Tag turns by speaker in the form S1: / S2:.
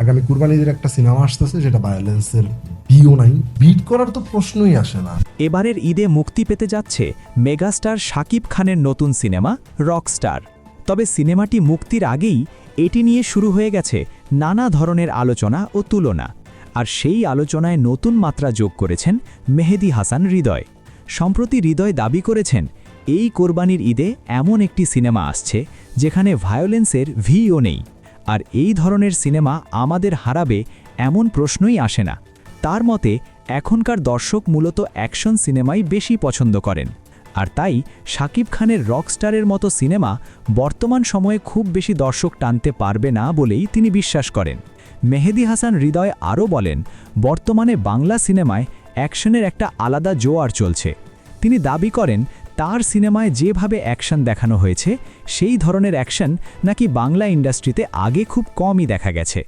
S1: আগামী কুরবানিদের একটা সিনেমা আসতেছে যেটা ভায়োলেন্সের বিও নাই, বিট করার তো প্রশ্নই আসে না।
S2: এবারের ঈদে মুক্তি পেতে যাচ্ছে মেগাস্টার শাকিব খানের নতুন সিনেমা রকস্টার। তবে সিনেমাটি মুক্তির আগেই এটি নিয়ে শুরু হয়ে গেছে নানা ধরনের আলোচনা ও তুলনা। আর সেই আলোচনায় নতুন মাত্রা যোগ করেছেন মেহেদী হাসান হৃদয়। সম্প্রতি হৃদয় দাবি করেছেন, এই কোরবানির ঈদে এমন একটি সিনেমা আসছে যেখানে ভায়োলেন্সের ভিও নেই। আর এই ধরনের সিনেমা আমাদের হারাবে এমন প্রশ্নই আসে না। তার মতে এখনকার দর্শক মূলত অ্যাকশন সিনেমাই বেশি পছন্দ করেন। আর তাই শাকিব খানের রকস্টারের মতো সিনেমা বর্তমান সময়ে খুব বেশি দর্শক টানতে পারবে না বলেই তিনি বিশ্বাস করেন। মেহেদী হাসান হৃদয় আরও বলেন, বর্তমানে বাংলা সিনেমায় অ্যাকশনের একটা আলাদা জোয়ার চলছে। তিনি দাবি করেন, তার সিনেমায় যেভাবে অ্যাকশন দেখানো হয়েছে সেই ধরনের অ্যাকশন নাকি বাংলা ইন্ডাস্ট্রিতে আগে খুব কমই দেখা গেছে।